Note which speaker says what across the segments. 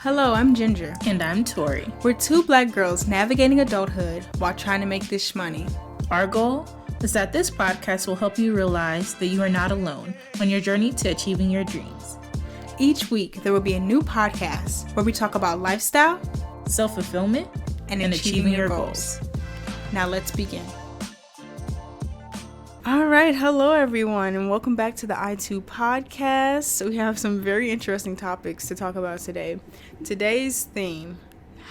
Speaker 1: Hello, I'm Ginger.
Speaker 2: And I'm Tori.
Speaker 1: We're two black girls navigating adulthood while trying to make this shmoney.
Speaker 2: Our goal is that this podcast will help you realize that you are not alone on your journey to achieving your dreams.
Speaker 1: Each week, there will be a new podcast where we talk about lifestyle,
Speaker 2: self-fulfillment, and achieving your goals.
Speaker 1: Now let's begin. All right, hello everyone, and welcome back to the I2 podcast. So we have some very interesting topics to talk about today. Today's theme: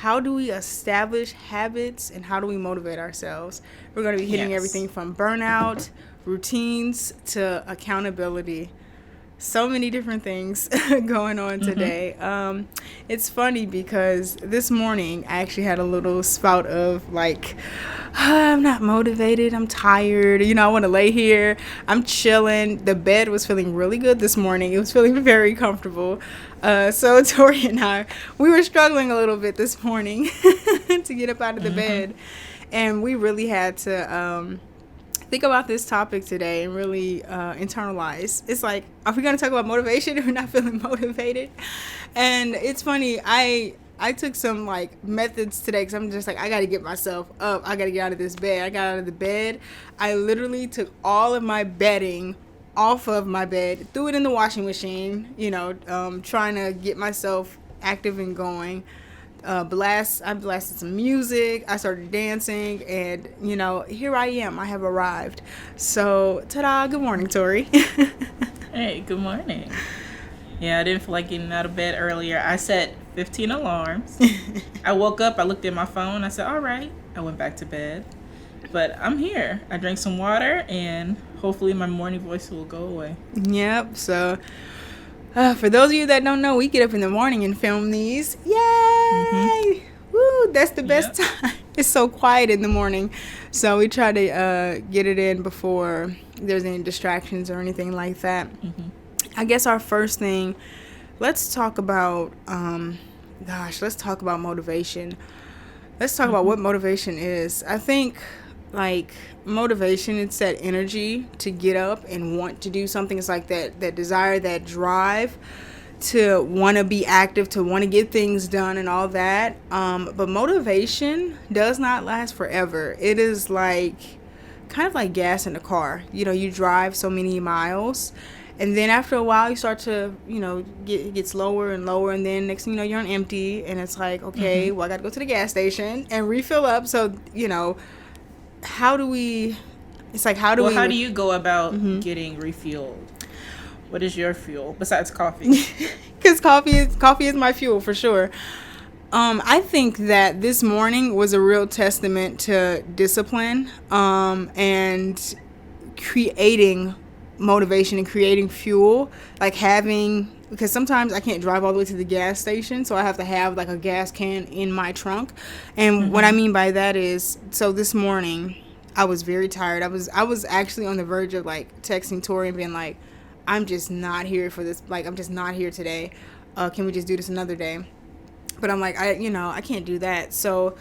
Speaker 1: how do we establish habits and how do we motivate ourselves? We're going to be hitting everything from burnout, routines, to accountability. So many different things going on today. It's funny because this morning I actually had a little spout of like, I'm not motivated, I'm tired, I want to lay here, I'm chilling. The bed was feeling really good this morning. It was feeling very comfortable. So Tori and I, we were struggling a little bit this morning to get up out of the bed. And we really had to think about this topic today and really internalize. It's like, are we going to talk about motivation if we're not feeling motivated? And it's funny, I took some like methods today because I'm just like, I got to get myself up. I got to get out of this bed. I got out of the bed. I literally took all of my bedding off of my bed, threw it in the washing machine, trying to get myself active and going. I blasted some music, I started dancing, and here I am. I have arrived. So ta-da, good morning, Tori.
Speaker 2: Hey, good morning. Yeah, I didn't feel like getting out of bed earlier. I set 15 alarms. I woke up, I looked at my phone, I said, all right. I went back to bed. But I'm here. I drank some water, and hopefully my morning voice will go away.
Speaker 1: Yep, so for those of you that don't know, we get up in the morning and film these. Yay! Woo! That's the best time. It's so quiet in the morning. So we try to get it in before there's any distractions or anything like that. I guess our first thing, let's talk about, let's talk about motivation. Let's talk about what motivation is. I think, like, motivation, it's that energy to get up and want to do something. It's like that desire, that drive to want to be active, to want to get things done and all that. But motivation does not last forever. It is like kind of like gas in a car. You drive so many miles, and then after a while you start to it gets lower and lower, and then next thing you know, you're on empty, and it's like, okay, well, I got to go to the gas station and refill up. So how do you
Speaker 2: go about getting refueled? What is your fuel besides coffee?
Speaker 1: Because coffee is my fuel for sure. I think that this morning was a real testament to discipline and creating motivation and creating fuel, like because sometimes I can't drive all the way to the gas station, so I have to have like a gas can in my trunk. And what I mean by that is, so this morning I was very tired. I was actually on the verge of like texting Tori and being like, I'm just not here for this. Like, I'm just not here today. Can we just do this another day? But I'm like, I can't do that. So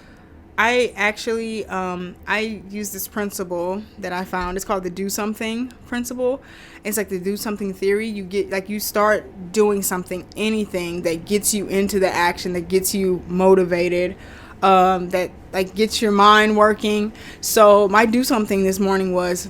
Speaker 1: I actually, I use this principle that I found. It's called the do something principle. It's like the do something theory. You start doing something, anything that gets you into the action, that gets you motivated, that like gets your mind working. So my do something this morning was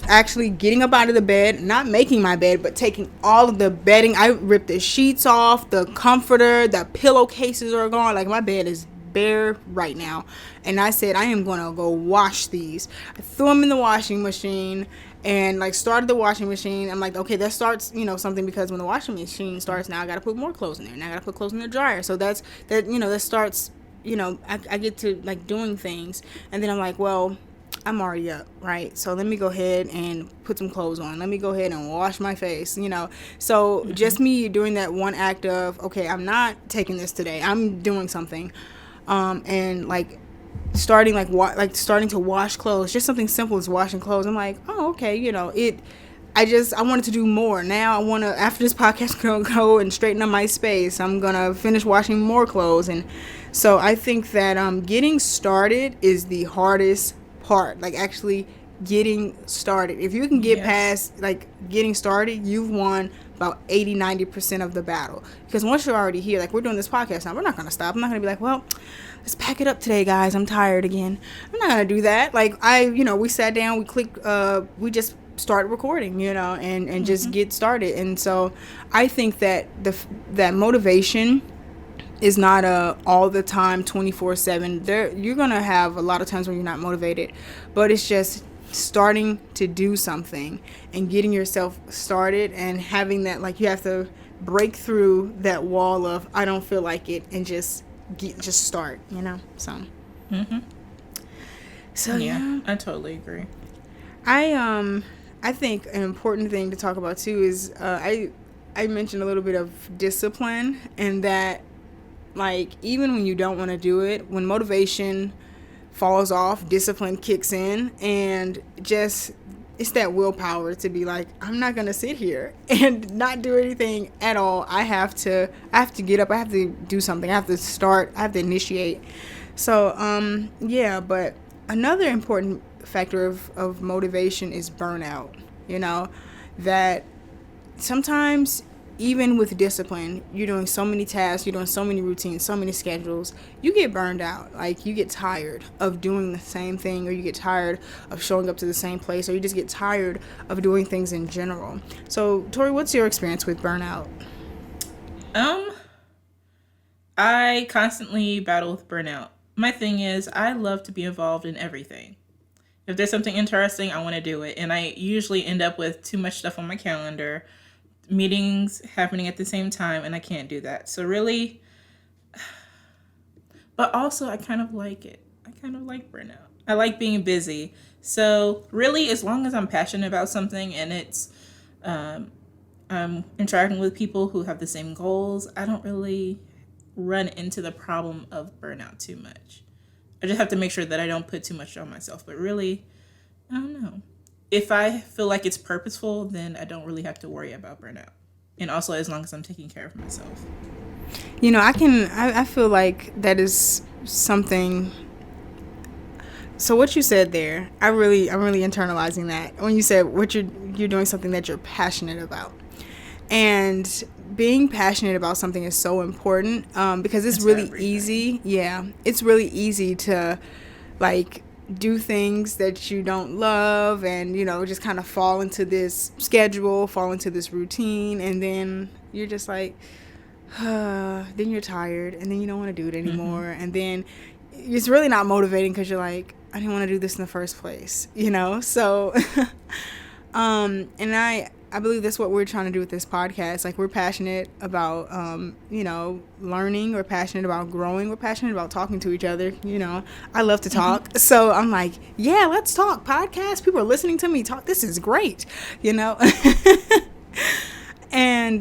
Speaker 1: actually getting up out of the bed, not making my bed, but taking all of the bedding. I ripped the sheets off, the comforter, the pillowcases are gone. Like, my bed is bare right now, and I said, I am gonna go wash these. I threw them in the washing machine and like started the washing machine. I'm like, okay, that starts something, because when the washing machine starts, now I gotta put more clothes in there, now I gotta put clothes in the dryer. So that starts, I get to like doing things, and then I'm like, well, I'm already up, right? So let me go ahead and put some clothes on. Let me go ahead and wash my face, So just me doing that one act of, okay, I'm not taking this today, I'm doing something. And like starting to wash clothes, just something simple as washing clothes. I'm like, oh, okay, I wanted to do more. Now I want to, after this podcast, go and straighten up my space. I'm going to finish washing more clothes. And so I think that getting started is the hardest part, like actually getting started. If you can get past like getting started, you've won about 80-90% of the battle. Because once you're already here, like we're doing this podcast now, we're not going to stop. I'm not going to be like, well, let's pack it up today, guys, I'm tired again. I'm not going to do that. Like we sat down, we clicked, we just start recording, and just get started. And so I think that that motivation is not all the time 24/7. You're gonna have a lot of times when you're not motivated, but it's just starting to do something and getting yourself started and having that, like, you have to break through that wall of I don't feel like it and just start, so so
Speaker 2: yeah, I totally agree.
Speaker 1: I think an important thing to talk about too is I mentioned a little bit of discipline, and that, like, even when you don't want to do it, when motivation falls off, discipline kicks in, and just it's that willpower to be like, I'm not gonna sit here and not do anything at all. I have to get up. I have to do something. I have to start. I have to initiate. So yeah, but another important factor of motivation is burnout. That sometimes, even with discipline, you're doing so many tasks, you're doing so many routines, so many schedules, you get burned out. Like, you get tired of doing the same thing, or you get tired of showing up to the same place, or you just get tired of doing things in general. So, Tori, what's your experience with burnout?
Speaker 2: I constantly battle with burnout. My thing is, I love to be involved in everything. If there's something interesting, I want to do it. And I usually end up with too much stuff on my calendar, meetings happening at the same time, and I can't do that. So really, but also I kind of like it. I kind of like burnout. I like being busy. So really, as long as I'm passionate about something and it's I'm interacting with people who have the same goals, I don't really run into the problem of burnout too much. I just have to make sure that I don't put too much on myself. But really, I don't know. If I feel like it's purposeful, then I don't really have to worry about burnout. And also, as long as I'm taking care of myself.
Speaker 1: I feel like that is something. So what you said there, I'm really internalizing that. When you said you're doing something that you're passionate about. And being passionate about something is so important, because it's really everything. Easy. Yeah, it's really easy to, like, do things that you don't love, and just kind of fall into this schedule, fall into this routine, and then you're just like, then you're tired, and then you don't want to do it anymore, and then it's really not motivating because you're like, I didn't want to do this in the first place, so and I believe that's what we're trying to do with this podcast. Like, we're passionate about, learning. We're passionate about growing. We're passionate about talking to each other. I love to talk. So I'm like, yeah, let's talk. Podcast. People are listening to me talk. This is great, And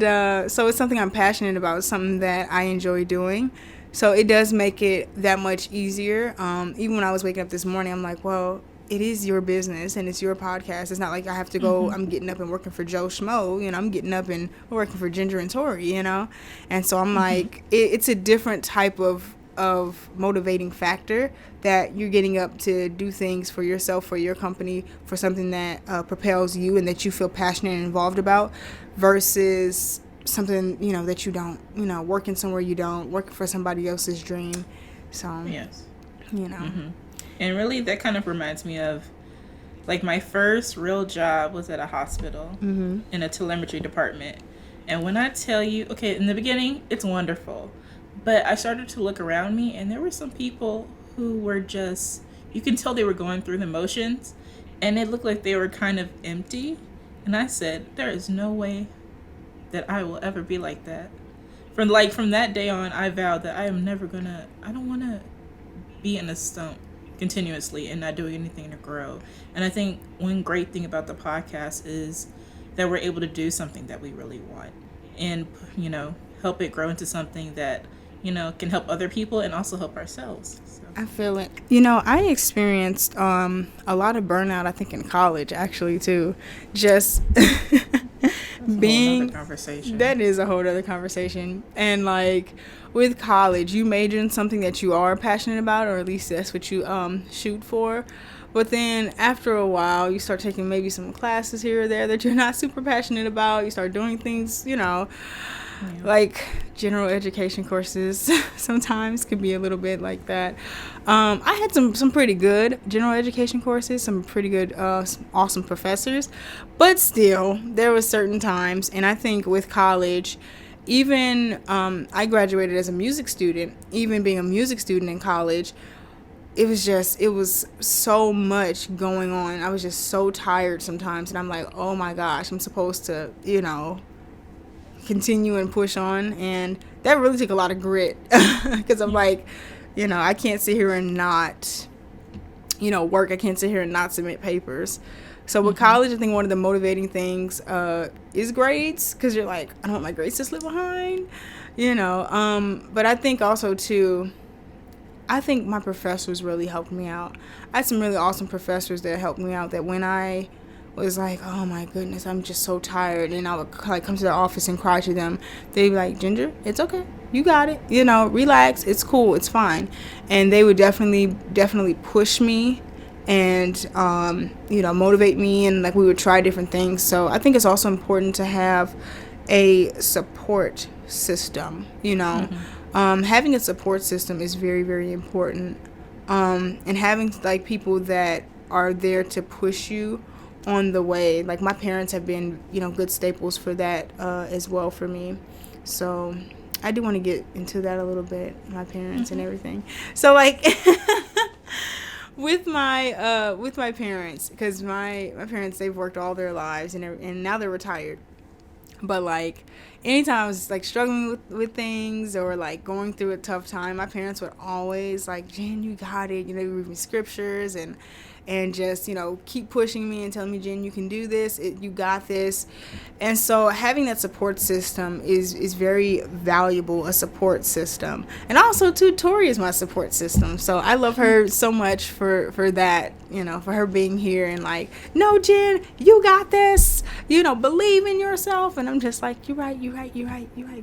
Speaker 1: so it's something I'm passionate about. It's something that I enjoy doing. So it does make it that much easier. Even when I was waking up this morning, I'm like, well, it is your business and it's your podcast. It's not like I have to go, I'm getting up and working for Joe Schmo, I'm getting up and working for Ginger and Tori, And so I'm like, it's a different type of motivating factor, that you're getting up to do things for yourself, for your company, for something that propels you and that you feel passionate and involved about, versus something, that you don't, working somewhere you don't, working for somebody else's dream. So,
Speaker 2: yes. And really, that kind of reminds me of, like, my first real job was at a hospital in a telemetry department. And when I tell you, okay, in the beginning, it's wonderful. But I started to look around me, and there were some people who were just, you can tell they were going through the motions, and it looked like they were kind of empty. And I said, there is no way that I will ever be like that. From that day on, I vowed that I don't want to be in a stump continuously and not doing anything to grow. And I think one great thing about the podcast is that we're able to do something that we really want, and help it grow into something that can help other people and also help ourselves. So.
Speaker 1: I feel it. I experienced a lot of burnout, I think, in college, actually, too. Just being, that is a whole other conversation. And, like, with college, you major in something that you are passionate about, or at least that's what you shoot for. But then after a while, you start taking maybe some classes here or there that you're not super passionate about. You start doing things,
Speaker 2: Yeah.
Speaker 1: like general education courses sometimes could be a little bit like that. I had some pretty good general education courses, some pretty good, awesome professors, but still, there was certain times, and I think with college, even I graduated as a music student. Even being a music student in college, it was so much going on. I was just so tired sometimes, and I'm like, oh my gosh, I'm supposed to, continue and push on, and that really took a lot of grit because I'm like, I can't sit here and not, work. I can't sit here and not submit papers. So with college, I think one of the motivating things is grades, because you're like, I don't want my grades to slip behind, but I think also too, I think my professors really helped me out. I had some really awesome professors that helped me out, that when I was like, oh my goodness, I'm just so tired, and I would like come to the office and cry to them, they'd be like, Ginger, it's okay, you got it, relax, it's cool, it's fine. And they would definitely push me and motivate me, and like we would try different things. So I think it's also important to have a support system. Having a support system is very, very important, and having like people that are there to push you on the way. Like my parents have been, good staples for that as well for me. So I do want to get into that a little bit, my parents and everything. So like with my parents, because my parents, they've worked all their lives, and now they're retired. But like anytime I was like struggling with things, or like going through a tough time, my parents would always like, Jen, you got it. They would read me scriptures and just, keep pushing me and telling me, Jen, you can do this. You got this. And so having that support system is very valuable, a support system. And also, too, Tori is my support system. So I love her so much for that, for her being here and like, no, Jen, you got this. Believe in yourself. And I'm just like, you're right,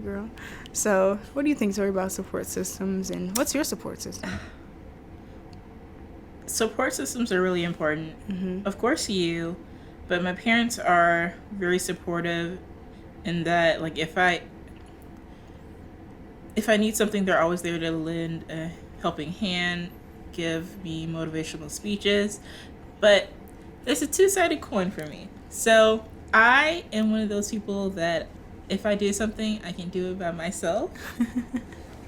Speaker 1: girl. So what do you think, Tori, about support systems? And what's your support system?
Speaker 2: Support systems are really important. Of course, but my parents are very supportive in that, like, if I need something, they're always there to lend a helping hand, give me motivational speeches. But there's a two-sided coin for me. So I am one of those people that if I do something, I can do it by myself.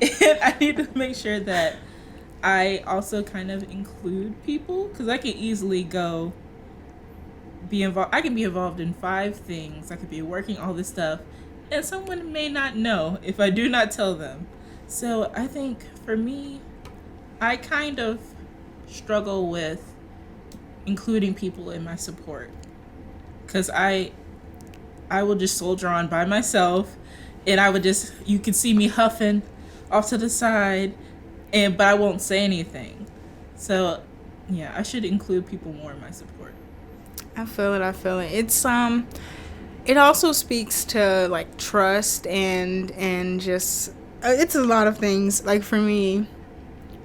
Speaker 2: And I need to make sure that I also kind of include people, because I can easily be involved. I can be involved in 5 things. I could be working all this stuff, and someone may not know if I do not tell them. So I think for me, I kind of struggle with including people in my support, because I will just soldier on by myself, and you can see me huffing off to the side, but I won't say anything. So yeah, I should include people more in my support.
Speaker 1: I feel it. It's it also speaks to like trust and just it's a lot of things. Like for me,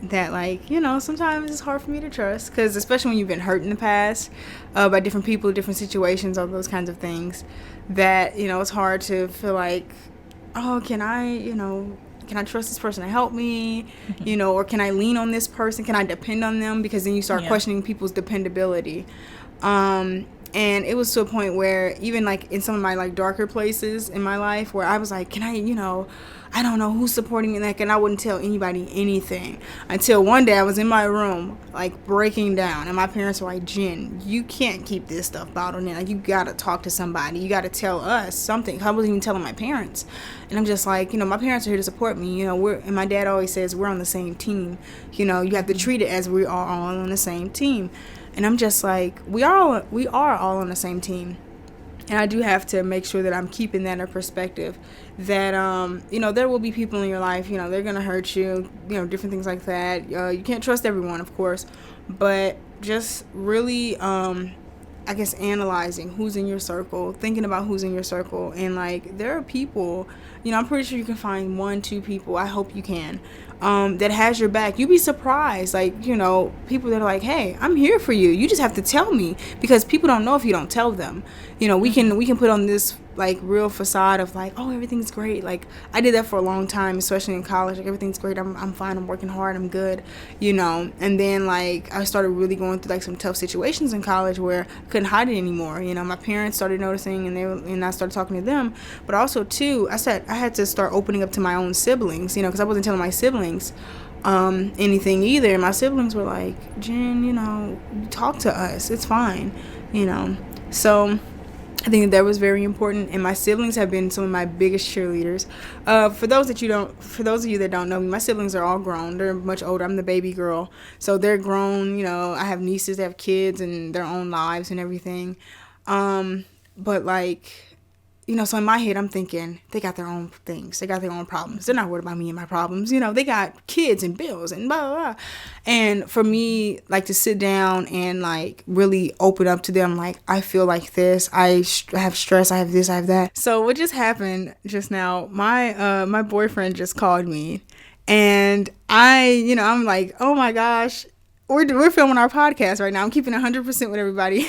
Speaker 1: that like sometimes it's hard for me to trust, because especially when you've been hurt in the past by different people, different situations, all those kinds of things, that it's hard to feel like, oh, can I trust this person to help me, or can I lean on this person? Can I depend on them? Because then you start questioning people's dependability. And it was to a point where even like in some of my like darker places in my life, where I was like, can I don't know who's supporting me, and I wouldn't tell anybody anything, until one day I was in my room like breaking down, and my parents were like, Jen, you can't keep this stuff bottled in. Like, you gotta talk to somebody. You gotta tell us something. I wasn't even telling my parents, and I'm just like, my parents are here to support me. And my dad always says we're on the same team. You have to treat it as we are all on the same team. And I'm just like, we are all on the same team. And I do have to make sure that I'm keeping that in perspective, that, there will be people in your life, they're going to hurt you, different things like that. You can't trust everyone, of course, but just really I guess, analyzing who's in your circle, thinking about who's in your circle. And like, there are people, I'm pretty sure you can find one, two people, I hope you can, that has your back. You'd be surprised. Like, people that are like, hey, I'm here for you. You just have to tell me, because people don't know if you don't tell them. We can put on this like real facade of like, oh, everything's great. Like, I did that for a long time, especially in college. Like, everything's great. I'm fine. I'm working hard. I'm good. And then like I started really going through like some tough situations in college where I couldn't hide it anymore. My parents started noticing, and I started talking to them. But also too, I had to start opening up to my own siblings. Because I wasn't telling my siblings anything either. And my siblings were like, Jen, talk to us. It's fine. So I think that was very important, and my siblings have been some of my biggest cheerleaders. For those of you that don't know me, my siblings are all grown. They're much older. I'm the baby girl, so they're grown. I have nieces that have kids and their own lives and everything. But like, so in my head, I'm thinking, they got their own things. They got their own problems. They're not worried about me and my problems. They got kids and bills and blah, blah, blah. And for me, like, to sit down and, like, really open up to them, like, I feel like this. I have stress. I have this. I have that. So what just happened just now, my boyfriend just called me. And I'm like, oh, my gosh. We're filming our podcast right now. I'm keeping 100% with everybody.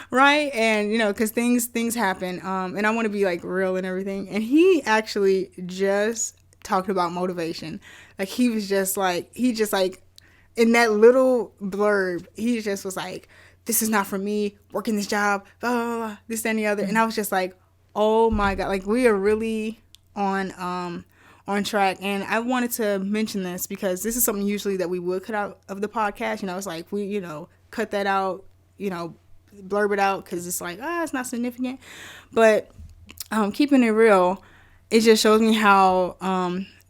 Speaker 1: Right? And because things happen, and I want to be like real and everything. And he actually just talked about motivation. Like, he just like in that little blurb, he just was like, this is not for me, working this job, blah, blah, blah, this, that, and the other. And I was just like, oh my God, like, we are really on track. And I wanted to mention this because this is something usually that we would cut out of the podcast. It's like, we cut that out, blurb it out, because it's like, it's not significant. But keeping it real, it just shows me how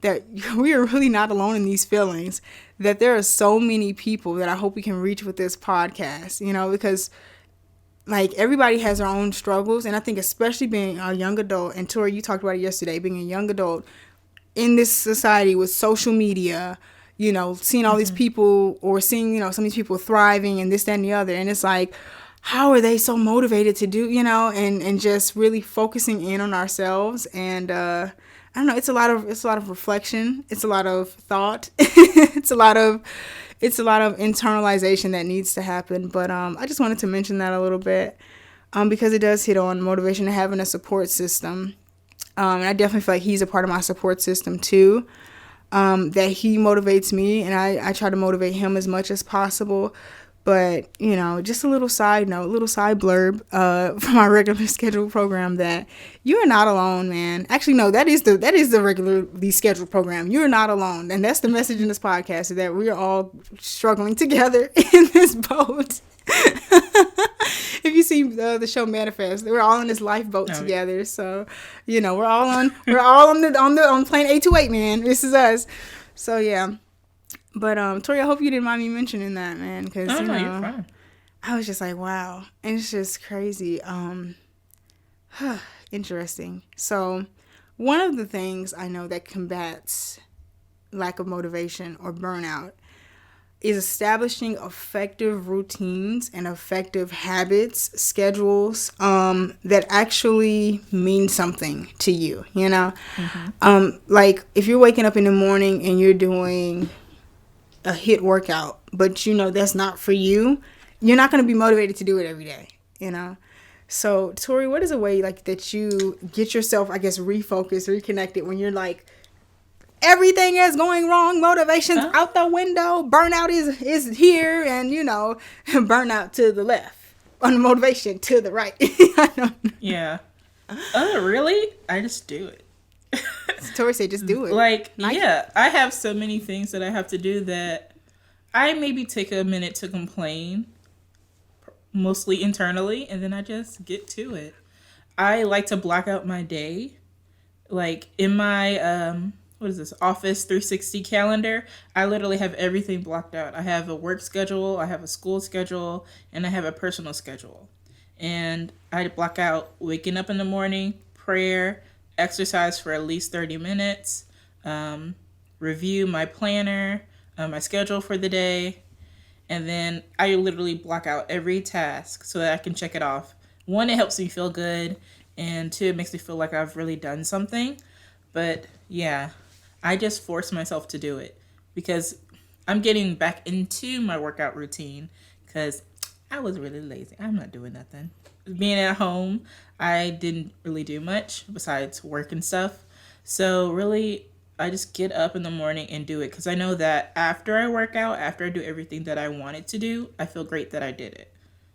Speaker 1: that we are really not alone in these feelings, that there are so many people that I hope we can reach with this podcast, because like, everybody has their own struggles. And I think especially being a young adult, and Tori, you talked about it yesterday, being a young adult in this society with social media, seeing all these people, or seeing, some of these people thriving and this, that, and the other. And it's like, how are they so motivated to do, and just really focusing in on ourselves. And I don't know, it's a lot of reflection. It's a lot of thought. it's a lot of internalization that needs to happen. But I just wanted to mention that a little bit, because it does hit on motivation and having a support system. And I definitely feel like he's a part of my support system too. That he motivates me, and I try to motivate him as much as possible. But, just a little side note, a little side blurb from our regular scheduled program, that you are not alone, man. Actually, no, that is the regularly scheduled program. You are not alone. And that's the message in this podcast, is that we are all struggling together in this boat. If you see the show Manifest, we're all in this lifeboat together. So, we're all on plane 828, man. This is us. So, yeah. But, Tori, I hope you didn't mind me mentioning that, man, because,
Speaker 2: no, you're fine.
Speaker 1: I was just like, wow. And it's just crazy. Interesting. So, one of the things I know that combats lack of motivation or burnout is establishing effective routines and effective habits, schedules, that actually mean something to you, Like, if you're waking up in the morning and you're doing a HIIT workout, but that's not for you, you're not going to be motivated to do it every day, So, Tori, what is a way like that you get yourself, I guess, refocused, reconnected when you're like, everything is going wrong, motivation's out the window, burnout is here, and burnout to the left, on motivation to the right. I don't know.
Speaker 2: Yeah. Really? I just do it.
Speaker 1: Tori said, just do it.
Speaker 2: Like, yeah, I have so many things that I have to do that I maybe take a minute to complain, mostly internally, and then I just get to it. I like to block out my day. Like, in my, Office 360 calendar, I literally have everything blocked out. I have a work schedule, I have a school schedule, and I have a personal schedule. And I block out waking up in the morning, prayer, exercise for at least 30 minutes, review my planner, my schedule for the day, And then I literally block out every task so that I can check it off. One, it helps me feel good, and two, it makes me feel like I've really done something. But yeah, I just force myself to do it because I'm getting back into my workout routine because I was really lazy. I'm not doing nothing. Being at home, I didn't really do much besides work and stuff. So really, I just get up in the morning and do it because I know that after I work out, after I do everything that I wanted to do, I feel great that I did it.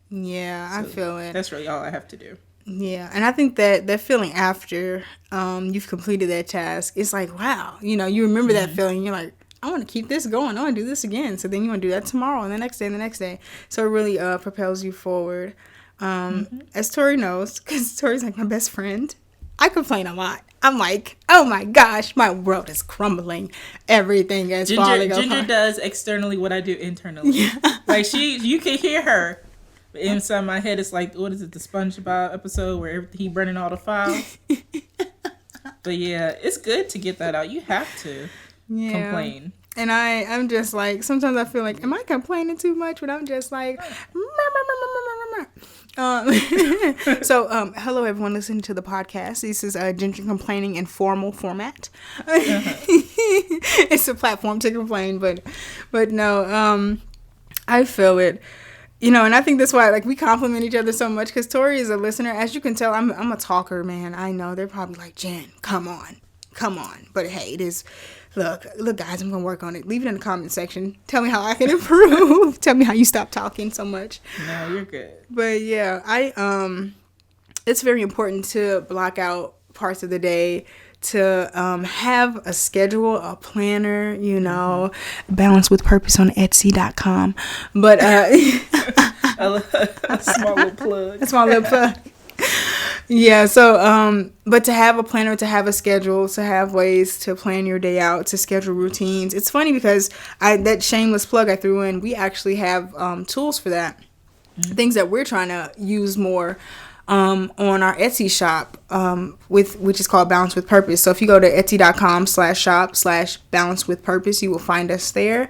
Speaker 1: Yeah, I
Speaker 2: So
Speaker 1: feel it.
Speaker 2: that's really all I have to do.
Speaker 1: Yeah, and I think that feeling after you've completed that task, it's like, wow, you remember that feeling. You're like, I want to keep this going. I want to do this again. So then you want to do that tomorrow and the next day and the next day. So it really propels you forward. As Tori knows, because Tori's like my best friend, I complain a lot. I'm like, oh my gosh, my world is crumbling. Everything is falling apart.
Speaker 2: Ginger does externally what I do internally. Yeah. Like you can hear her. But inside my head, it's like, what is it, the SpongeBob episode where he burning all the files? But yeah, it's good to get that out. You have to complain.
Speaker 1: And I'm just like, sometimes I feel like, am I complaining too much? But I'm just like, hello everyone listening to the podcast. This is Ginger complaining in formal format. It's a platform to complain, but no, I feel it. And I think that's why, like, we compliment each other so much, because Tori is a listener. As you can tell, I'm a talker, man. I know. They're probably like, Jen, come on. But hey, it is, look, guys, I'm going to work on it. Leave it in the comment section. Tell me how I can improve. Tell me how you stop talking so much.
Speaker 2: No, you're good.
Speaker 1: But yeah, it's very important to block out parts of the day, to have a schedule, a planner, balance with purpose on Etsy.com. But
Speaker 2: a small
Speaker 1: little plug. Yeah, so but to have a planner, to have a schedule, to have ways to plan your day out, to schedule routines. It's funny because that shameless plug I threw in, we actually have tools for that. Mm-hmm. Things that we're trying to use more on our Etsy shop, which is called Balance with Purpose. So if you go to etsy.com/shop/balance with purpose, you will find us there.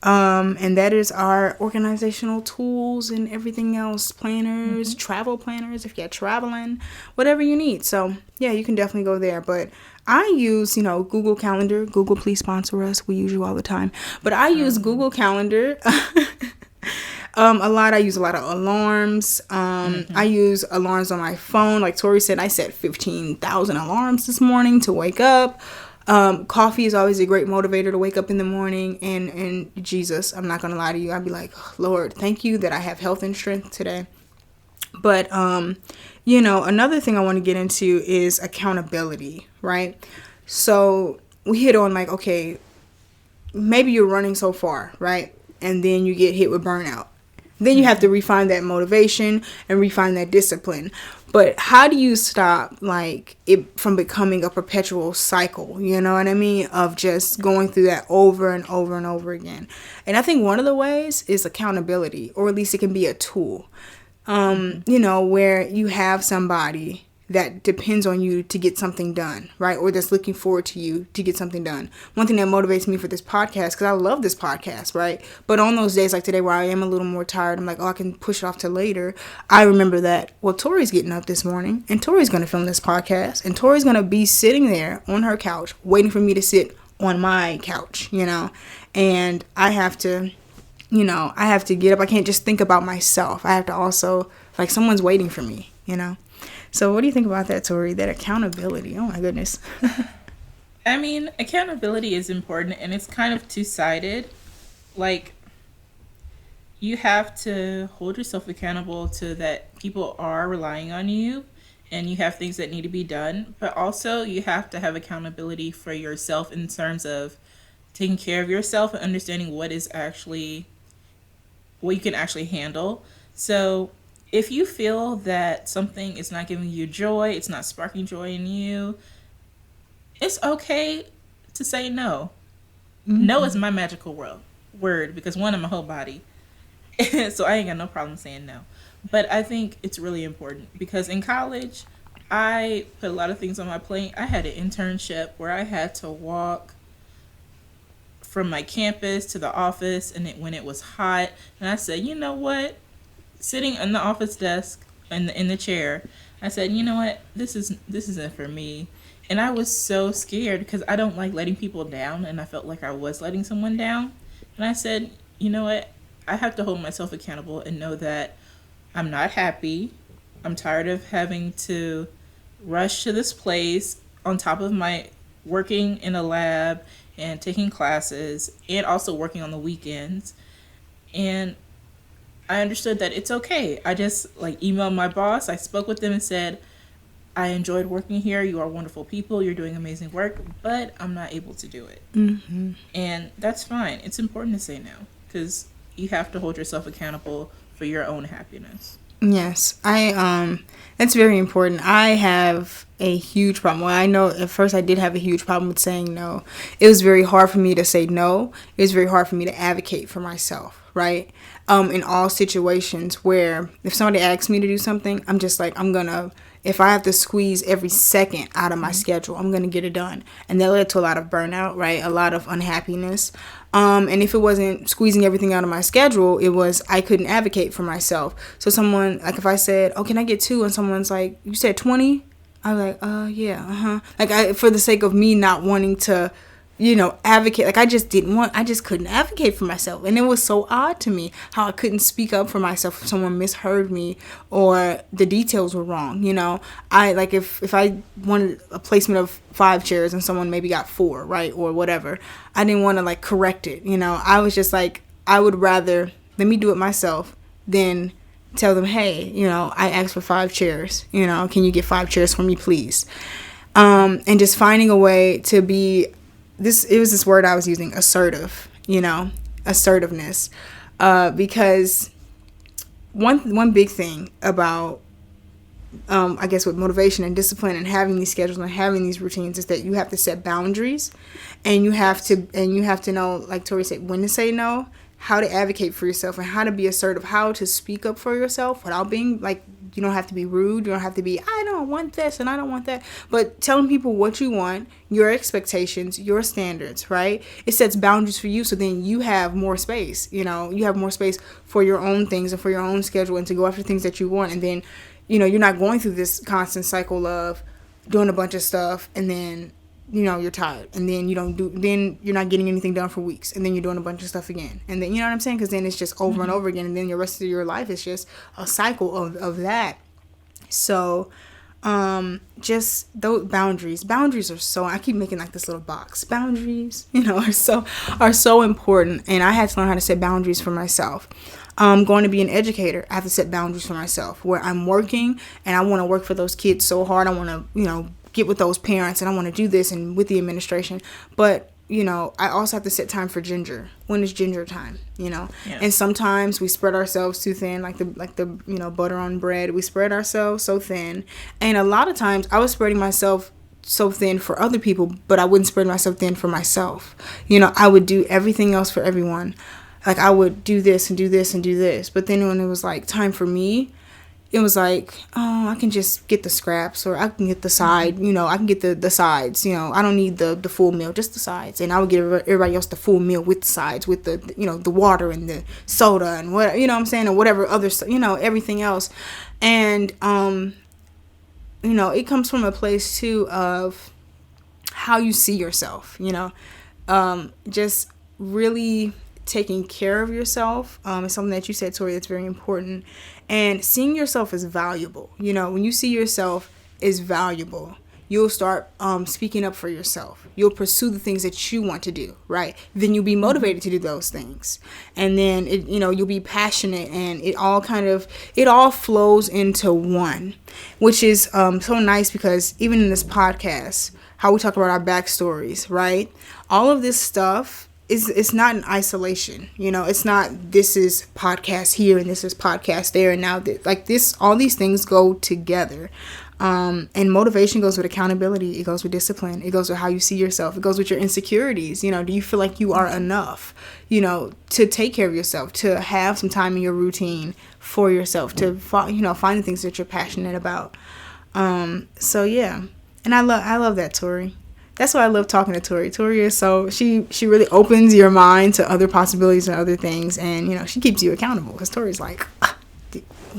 Speaker 1: And that is our organizational tools and everything else, planners, travel planners, if you're traveling, whatever you need. So yeah, you can definitely go there. But I use, Google Calendar. Google, please sponsor us. We use you all the time. But I use Google Calendar a lot. I use a lot of alarms. I use alarms on my phone. Like Tori said, I set 15,000 alarms this morning to wake up. Coffee is always a great motivator to wake up in the morning. And Jesus, I'm not going to lie to you. I'd be like, oh, Lord, thank you that I have health and strength today. But, another thing I want to get into is accountability, right? So we hit on like, okay, maybe you're running so far, right? And then you get hit with burnout. Then you have to refine that motivation and refine that discipline. But how do you stop like it from becoming a perpetual cycle? You know what I mean? Of just going through that over and over and over again. And I think one of the ways is accountability, or at least it can be a tool. Where you have somebody that depends on you to get something done, right? Or that's looking forward to you to get something done. One thing that motivates me for this podcast, because I love this podcast, right? But on those days like today where I am a little more tired, I'm like, oh, I can push it off to later. I remember that, well, Tori's getting up this morning and Tori's going to film this podcast, and Tori's going to be sitting there on her couch waiting for me to sit on my couch, and I have to get up. I can't just think about myself. I have to also, like, someone's waiting for me, So what do you think about that, Tori? That accountability? Oh, my goodness.
Speaker 2: I mean, accountability is important, and it's kind of two-sided. Like, you have to hold yourself accountable to that people are relying on you, and you have things that need to be done. But also, you have to have accountability for yourself in terms of taking care of yourself and understanding what you can actually handle. So if you feel that something is not giving you joy, it's not sparking joy in you, it's okay to say no. Mm-hmm. No is my magical word because one, I'm a whole body. So I ain't got no problem saying no. But I think it's really important because in college, I put a lot of things on my plate. I had an internship where I had to walk from my campus to the office, and when it was hot, and I said, you know what? Sitting in the office desk in the chair, I said, you know what? This isn't for me. And I was so scared because I don't like letting people down, and I felt like I was letting someone down. And I said, you know what? I have to hold myself accountable and know that I'm not happy. I'm tired of having to rush to this place on top of my working in a lab and taking classes and also working on the weekends. And I understood that it's okay. I just like emailed my boss. I spoke with them and said, I enjoyed working here. You are wonderful people. You're doing amazing work, but I'm not able to do it.
Speaker 1: Mm-hmm.
Speaker 2: And that's fine. It's important to say no because you have to hold yourself accountable for your own happiness.
Speaker 1: Yes, that's very important. I have a huge problem. Well, I know at first I did have a huge problem with saying no. It was very hard for me to say no. It was very hard for me to advocate for myself, right? In all situations where if somebody asks me to do something, I'm just like, if I have to squeeze every second out of my schedule, I'm going to get it done. And that led to a lot of burnout, right? A lot of unhappiness. And if it wasn't squeezing everything out of my schedule, it was I couldn't advocate for myself. So someone, like if I said, oh, can I get 2? And someone's like, you said 20? I was like, yeah, uh-huh. Like for the sake of me not wanting to, advocate. Like I just couldn't advocate for myself. And it was so odd to me how I couldn't speak up for myself if someone misheard me or the details were wrong. I like if I wanted a placement of 5 chairs and someone maybe got 4, right? Or whatever. I didn't want to like correct it. I was just like, I would rather let me do it myself than tell them, hey, I asked for 5 chairs. Can you get 5 chairs for me, please? And just finding a way to be it was this word I was using, assertive, assertiveness, because one big thing about, I guess with motivation and discipline and having these schedules and having these routines is that you have to set boundaries and you have to know, like Tori said, when to say no, how to advocate for yourself and how to be assertive, how to speak up for yourself without being like, you don't have to be rude. You don't have to be, I don't want this and I don't want that. But telling people what you want, your expectations, your standards, right? It sets boundaries for you. So then you have more space, you have more space for your own things and for your own schedule and to go after things that you want. And then, you're not going through this constant cycle of doing a bunch of stuff and then, you're tired and then then you're not getting anything done for weeks and then you're doing a bunch of stuff again. And then, you know what I'm saying? Because then it's just over and over again. And then the rest of your life is just a cycle of that. So, just those boundaries are so, I keep making like this little box. Boundaries, are so important. And I had to learn how to set boundaries for myself. Going to be an educator, I have to set boundaries for myself where I'm working and I want to work for those kids so hard. I want to, get with those parents and I want to do this and with the administration. But, I also have to set time for ginger. When is ginger time, Yeah. And sometimes we spread ourselves too thin, like the butter on bread. We spread ourselves so thin. And a lot of times I was spreading myself so thin for other people, but I wouldn't spread myself thin for myself. I would do everything else for everyone. Like I would do this and do this and do this. But then when it was like time for me, it was like, oh, I can just get the scraps or I can get the side, I can get the sides, I don't need the full meal, just the sides. And I would give everybody else the full meal with the sides, with the, the water and the soda and what, what I'm saying, or whatever other, everything else. And, it comes from a place too of how you see yourself, just really taking care of yourself is something that you said, Tori, that's very important. And seeing yourself as valuable. When you see yourself as valuable, you'll start speaking up for yourself. You'll pursue the things that you want to do, right? Then you'll be motivated to do those things. And then, you'll be passionate and it all flows into one, which is so nice because even in this podcast, how we talk about our backstories, right? All of this stuff, it's not in isolation, it's not this is podcast here and this is podcast there and now like this, all these things go together. And motivation goes with accountability. It goes with discipline. It goes with how you see yourself. It goes with your insecurities. Do you feel like you are enough, to take care of yourself, to have some time in your routine for yourself, to find the things that you're passionate about. So yeah. And I love that, Tori. That's why I love talking to Tori. Tori is she really opens your mind to other possibilities and other things, and she keeps you accountable because Tori's like,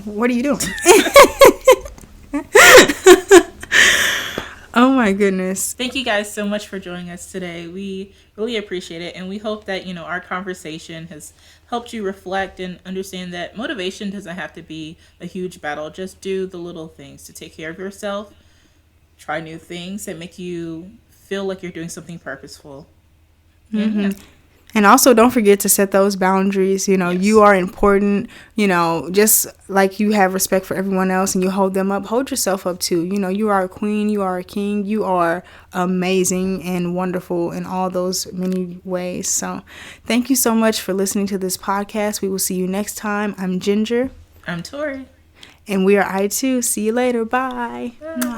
Speaker 1: what are you doing? Oh my goodness.
Speaker 2: Thank you guys so much for joining us today. We really appreciate it, and we hope that our conversation has helped you reflect and understand that motivation doesn't have to be a huge battle. Just do the little things to take care of yourself. Try new things that make you feel like you're doing something purposeful.
Speaker 1: Mm-hmm. And also, don't forget to set those boundaries. Yes. You are important. Just like you have respect for everyone else and you hold them up, hold yourself up too. You are a queen, you are a king, you are amazing and wonderful in all those many ways. So thank you so much for listening to this podcast. We will see you next time. I'm Ginger.
Speaker 2: I'm Tori.
Speaker 1: And we are I too. See you later. Bye.
Speaker 2: Bye.